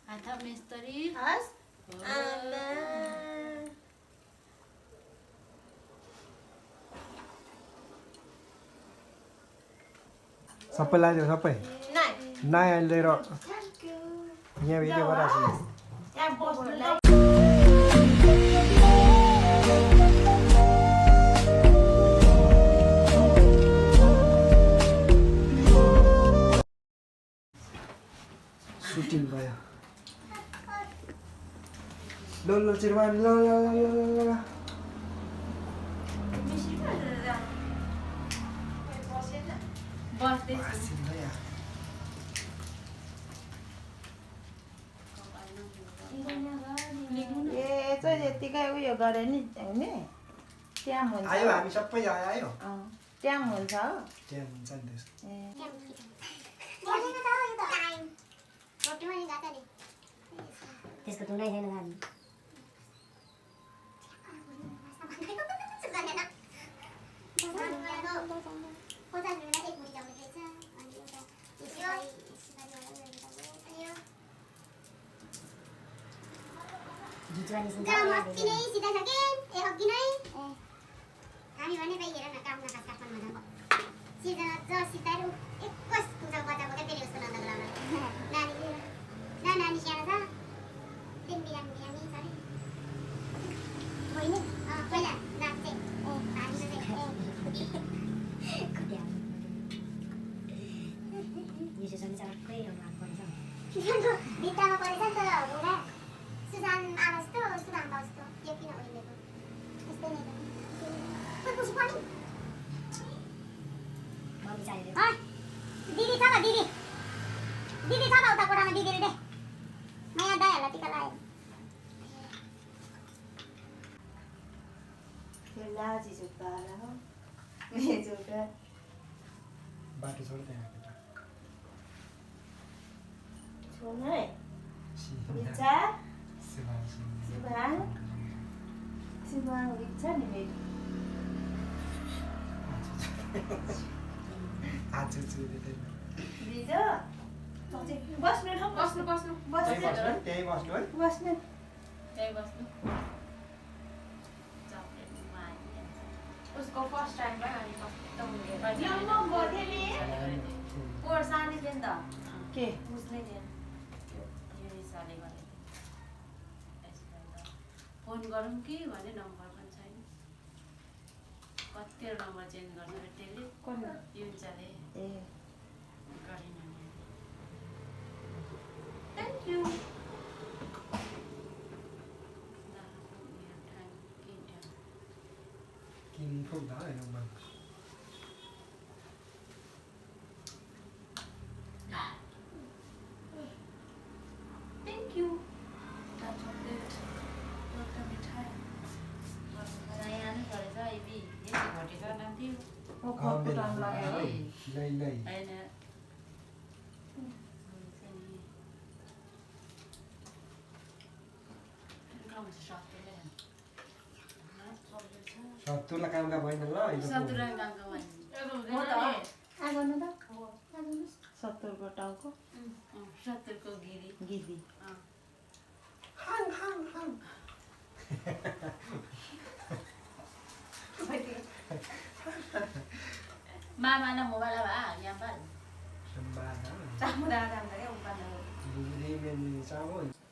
Atap misteri. सबै लाग्यो सबै नयाँ लिएर यहाँ भिडियो गराएको सुटिङ भयो ल चिरमान ल चाहिँ यतिकै उयो गरे नि हुने ट्याम हुन्छ आयो हामी सबै आयो ट्याम हुन्छ हो ट्याम हुन्छ नि त्यसको धुनै छैन गाडी हामी भने भाइ हेर न काम नखास काठमाडौँ जानु सिजन सितारू 21 पुजा बच्चा बोके फेरि उसको नन्दको लाउन नानी सानो छ दिन बिहान बिहानी छ नि होइन पहिला नाच्थे हामी भित्तामा परेछ नि त ढुङ्गा सुजान आवाजस्तो सुदाम बाउस्तो यो किन ओइलेको यस्तै नै दिदी छ त दिदी छ त उता कोठामा दिदीले दे नयाँ दाइहरूलाई टिका लगायो लाजी जुत्ता हो मेरो जुत्ता बाटो छोड त्यहाँ केटा छोड्नु है इच्छा सुभाङ इच्छा नि मेरो आज दिजो बस्नु न बस्नु त्यही बस्नु है बस्नु उसको फर्स्ट टाइम भयो अनि कस्तो कोर सानी थियो नि त के उसले थियो यो हिसाबले गरे फोन गरौँ कि भने नम्बर पनि छैन कतिवटा नम्बर चेन्ज गर्छ त्यसले कोन युन्चाले ए गरेन थ्याङ्क यू किन पुग्दा होइन थ्याङ्क यू चकलेट एउटा मिठाई नयाँ नै गरेछ आइबी यति घटेको नान्थ्यो ओ खप्पु टाइम लाग्यो है होइन सत्तुलाई कामका भएन ल आगर्नु त 70को टाउको 70को गिरी मामा न मोबाइल भा यहाँ पर चामुदा जान्छ क्या उपान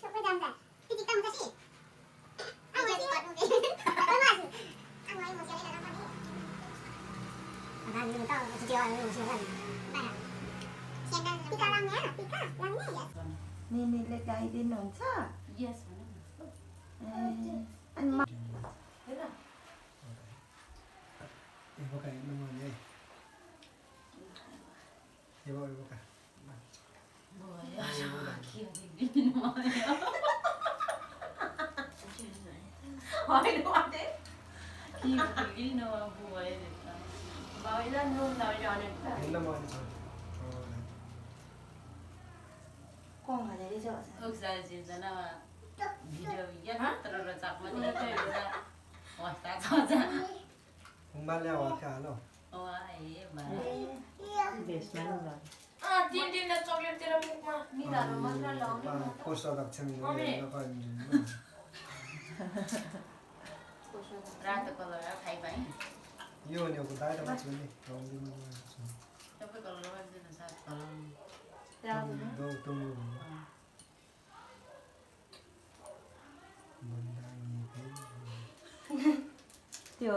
सबै जान्छ टिकी काम छ सि निनीले गाइदिनुहुन्छ यस अनि con ở đấy đi chợ sao? uksa sirjana video yatra ra chakmani ra wasta chaja Umbale awa ka lo. oa e ba बेसमा ल tin tin na chocolate tera mukma निधारो मात्र लाउने पोस्टर गर्छन् रातो कलर खाइ पाएँ यो भनेको दाइले माछु नि गाउँदिनु सबै कलर गर्दैन सात कलर दो तुमु त्यो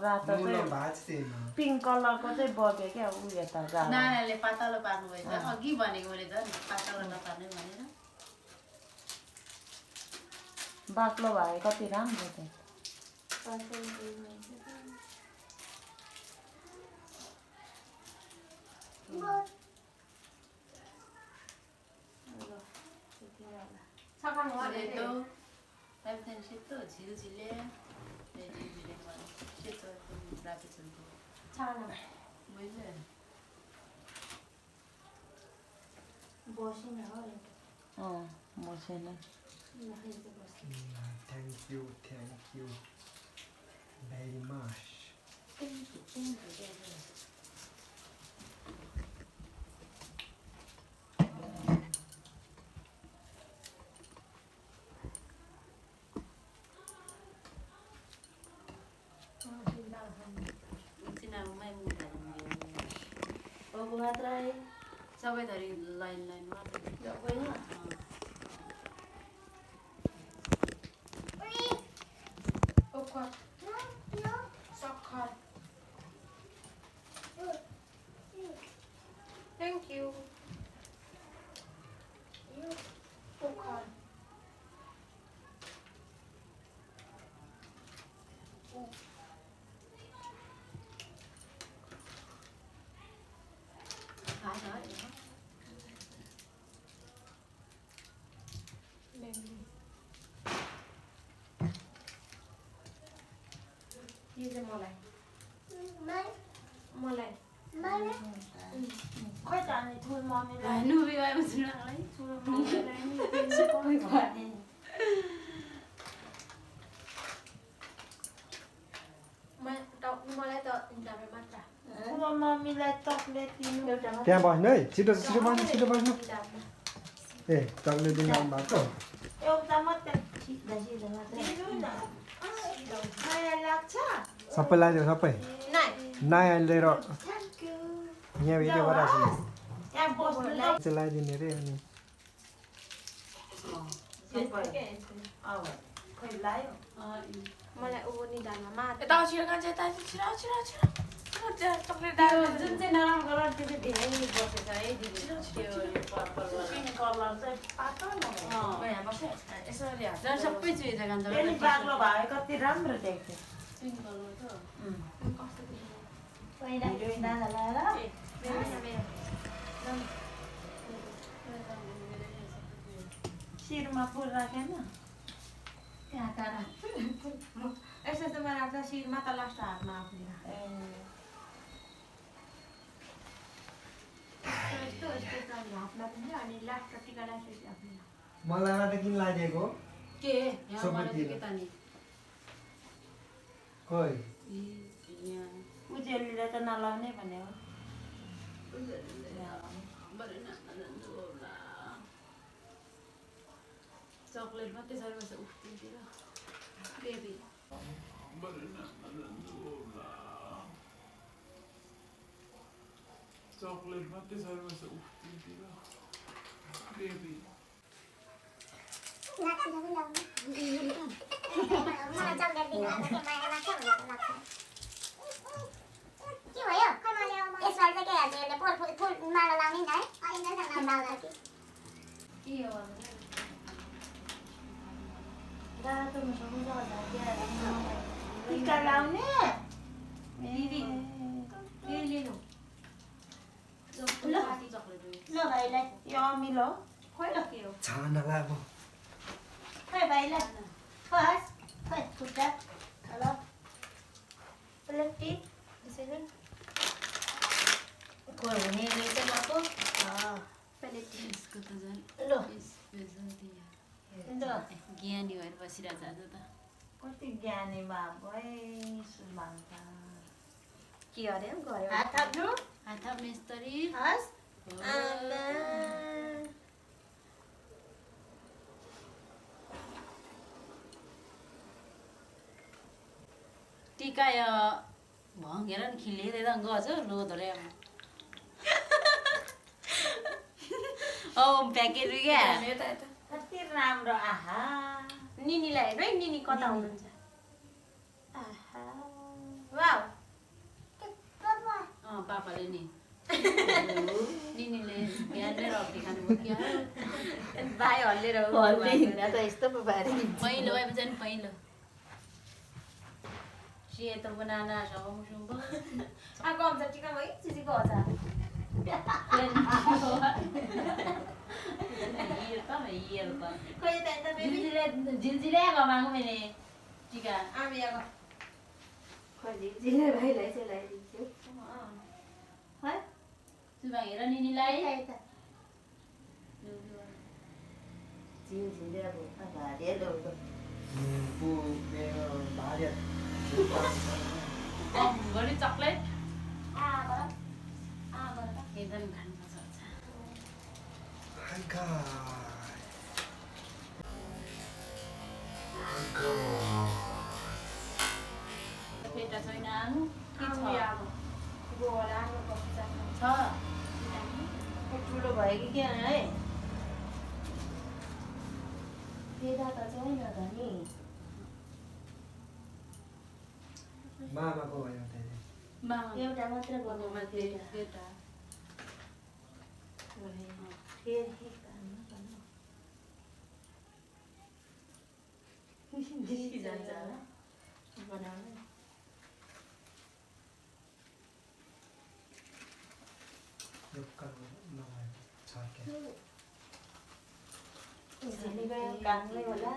रातो मुलो चाहिँ भाज थिएन पिङ्क कलरको चाहिँ बग्यो क्या उ यता जाडो नानाले पातलो पार्नु भएछ अघि भनेको मैले झन् पातलो नपार्ने भनेर बाक्लो भए कति राम्रो थियो 그래도 남편 또 지우질래 내지질래 뭐 또 라비 들고 차나 뭐이래 बसिन हो बसेन Thank you very much. 지나면 못 बगुवात्रै सबै थरी लाइन मात्र जबैन ओखर सक्खर थ्याङ्क यू ओखर यो चाहिँ मलाई खै त अनि ठुल मम्मीलाई नुबी गएको छु नालाई ठुल मम्मीलाई नि दिनु पर्ने मलाई त इन्टरभ्यू मात्र ठुलो मम्मीलाई चक्लेट दिनु एउटा त्यहाँ बस्नु है छिटो बस्नु ए चक्लेट दिन आउनु भएको एउटा मात्रै सिधा सिधा मात्रै दिनु न माया लाग्छ सबै लगाइदियो सबै नयाँ लिएर थ्याङ्क यू यहाँ भिडियो गराएको यहाँ बस्नुलाई छु लगाइदिने रे अनि खै लायो मलाई ऊ निधारमा मात्र यता छिरा कान्छ यता छिरा चक्लेट जुन चाहिँ नराम्रो कलर त्यो चाहिँ धेरै बसेछ है दिदी त्यो पर्पल पिङ्क कलर चाहिँ पातलो यसरी हात सबै चुइज कान्छ त्यसले बाक्लो भए कति राम्रो देख्थ्यो पिङ्क कलर त पहिला हिरोइन दादा लगाएर शिरमा फुल राखेन त्यहाँ टाढा यस्तो यस्तोमा राख्छ शिरमा त लास्ट हातमा आफूले यस्तो यस्तो हातमा पनि अनि लास्ट टिका राखेपछि आफूले मलाई मात्र किन लगाइदिएको के यहाँ मलाई के तानी खोइ यहाँ उजेलीले त नलाउने भन्यो चक्लेट मात्रै छ बस उफ्तिर बेबी चॉकलेट मात्रै सर्वस उफ्तिर बेबी मलाई चक्लेट दिनु आज चाहिँ माया लाग्छ भनेर लाग्छ के भयो खै मैले यसबाट चाहिँ के हाल्छ यसले फुल माला लाउने नि है के हो रातो मसँग टिका लाउने दिदी लिनु ल भाइलाई यो अमिलो खोइ ल के हो छाना लाग्यो खै भाइलाई फस खै खुट्टा हेलो प्लेटी त्यसैले खोइ हुने रहेछ लको सबैले यसको त झन् ल स्पेसल दियो ल ज्ञानी भएर बसिरहेछ आज त कति ज्ञानी बाबु है सुभान्ता के अरे गयो हात थाप्नु हात मिस्तरी हस् टिका यो भङ्गेर नि खिलेर त गछ लो धरे औ प्याकेट क्या यता यता कति राम्रो आहा निनीलाई हेर्नु है निनी कता हुनुहुन्छ आहा वाउ पापाले नि निनीले बिहान नै रक्ती खानुभयो क्या भाइ हल्लेर हल्ले हिँड्दा त यस्तो पो भारी पहिलो आएपछि नि पहिलो सेतो बनाना समुसुम्बो आको आउँछ टिका भयो चिजीको हजुर खोइ यता यता बेबी झिल्झिले मागु मैले टिका आमी आको खोजी जिले भाइलाई चाहिँ लगाइदिन्छु है सुबा हेर निनीलाई यता झिले अब भारी ल्याउँछ भार्या घरि चक्लेट आबाट एकदम खानुपर्छ पेटा छैन आनु के आमी छ आको गोला आको कस्तो छ ठुलो भयो कि क्या है पेदा त छैन त नि मामाको भयो त्यही मामा एउटा मात्र गर्नु माथि पेटा जान्छ होला बनाउनु यो नभएको छ क्या कामले होला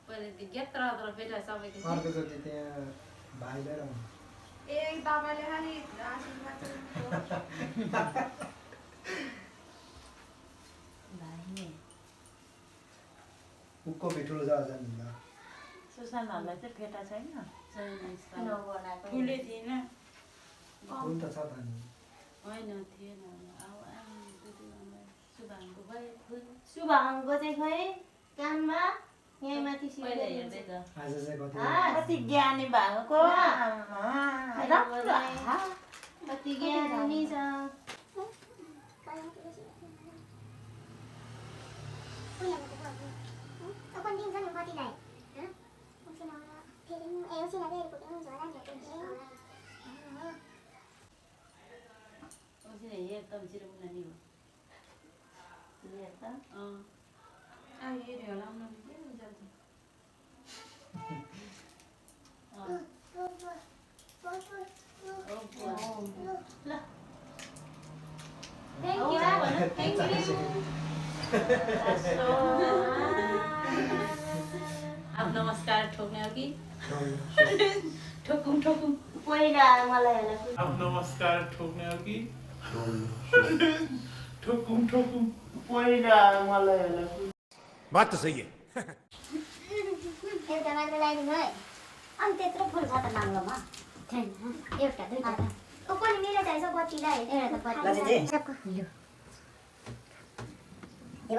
पहिला यत्र पेटा सबैको अर्कोचोटि त्यहाँ भाइ लिएर आउनु ए बाबाले खालि आशीर्वाद उक्को मिठो जान्छ सुसानाहरूलाई चाहिँ फेटा छैन नबनाएको ठुलै थिएन हुन त छ त नि होइन थिएन अब सुभाङको भयो फुल शुभाङ्गको चाहिँ खै काममा यहीँ माथि पहिला हेर्दै त आज चाहिँ कति कति ज्ञानी भएको कति ज्ञानी छ उसले एकदम छिटो उनीहरू हेऱ्यो होला उनीहरू के हुन्छ ल थ्याङ्क यू अब नमस्कार ठोक्ने हो कि ठोकुम ठोकुम पहिला मलाई होला अब नमस्कार ठोक्ने हो कि ठोकुम ठोकुम पहिला मलाई होला बात तो सही है एउटा मात्र लगाइदिनु है अनि त्यत्रो फुल छ त नाङ्लोमा छैन एउटा दुईवटा ओ पनि मेरो चाहिन्छ बत्तीलाई एउटा त बत्ती सबको यो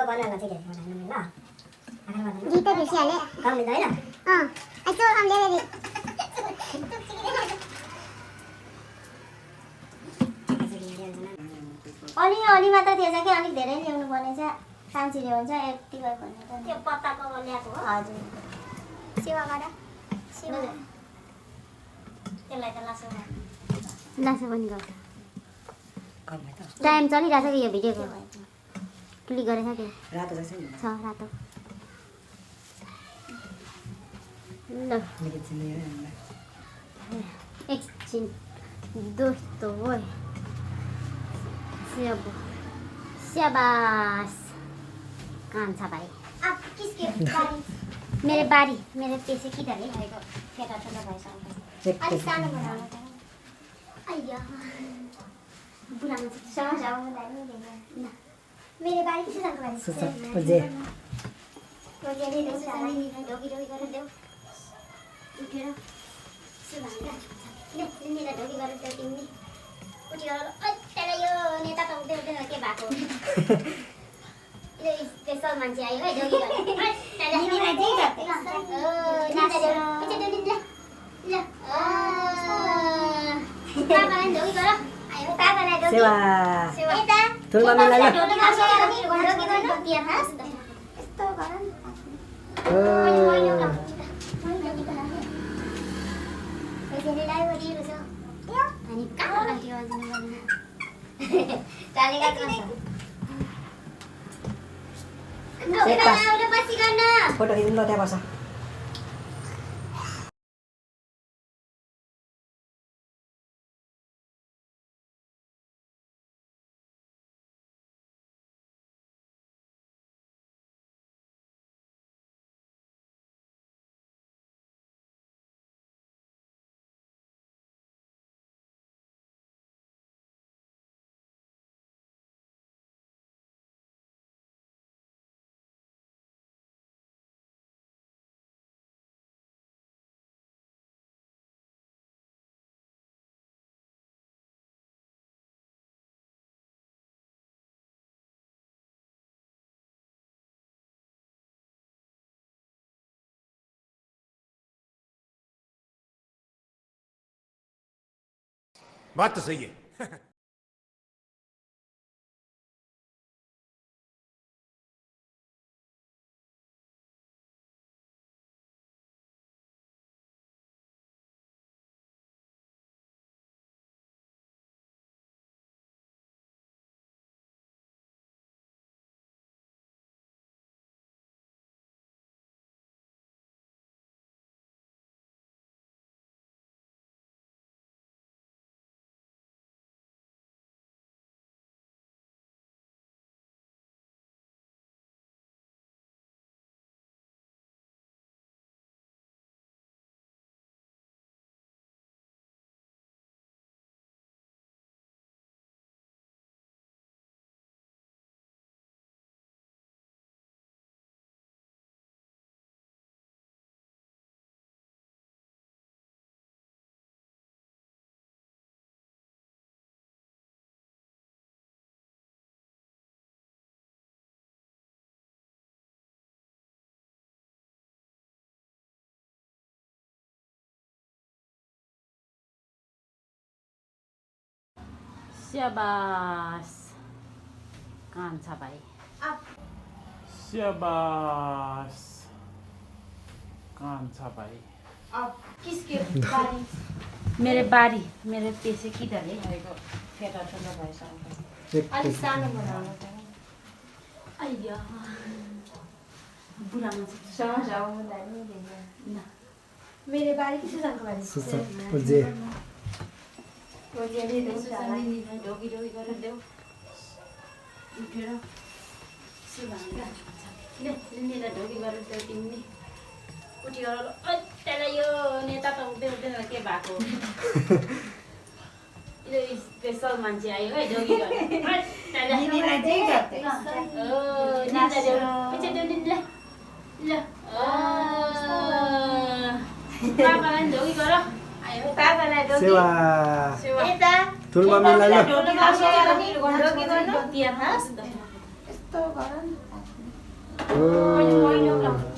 बनाउन चाहिँ ल गीत बिर्सिहाले कम लिँदा होइन यसो ल्याइदिए अलि अलि मात्र थिएछ कि अलिक धेरै ल्याउनु पर्ने छ सान्छीले हुन्छ यति गयो भने त त्यो पत्ताको ल्याएको हो हजुर सेवा गर सेवा त्यसलाई त लासो पनि गर्छ टाइम चलिरहेछ कि यो भिडियोको क्लिक गरेछ कि रातो छ रातो ल एकछिन दोस्तो हो शाबाश कान्छा भाइ अब किसके बारी मेरो बारी मेरो त्यसै किनले भएको फेटा ठुलो भइसक्यो अलिक सानो बनाउनु त अय्या बुढा मान्छे समस्या आउँदा नि ल मेरो बारी के छ बारी सुसा जे रोजेले देऊ सानी ढोकी ढोकी गरेर देऊ उठेर सुभागा ले तिमीले ढोकी गरेर देऊ तिमी उठेर अत्यारे यो नेता त उठ्दै के भएको यो स्पेशल मान्छे आयो है ढोकी गरेर अत्यारे तिमीलाई जे गर्दै नाचा देऊ पछि देऊ ल ल बाबालाई ढोकी गर आयो बाबालाई ढोकी सेवा यता ठुलो मामालाई ल ढोकी गर्नु तियार हास यस्तो गर नि फोटो खिच्नु ल त्यहाँ बस बात तो सही है। स्याबास कान्छा भाइ स्याबास कान्छा भाई अब किसके बारी मेरो बारी मेरो त्यसै किधर है भएको फेटा ठुलो भइसक्यो अलिक सानो बनाउनु त अय्या बुढा मान्छे समस्या आउँदा नि न मेरो बारी के छ जानको बारी सुसा जे रोजेले देऊ सानी ढोकी ढोकी गरेर देऊ उठेर सुभागा ले तिमीले ढोकी गरेर देऊ तिमी उठेर अत्यारे यो नेता त उठ्दै के भएको यो स्पेशल मान्छे आयो है ढोकी गरेर तिमीलाई जे गर्दै नाचा देऊ पछि देऊ नि ल ल बाबालाई ढोकी गर आयो बाबालाई ढोकी सेवा यता ठुलो मामालाई ल ढोकी गर्नु तिहार हास यस्तो गर नि ओ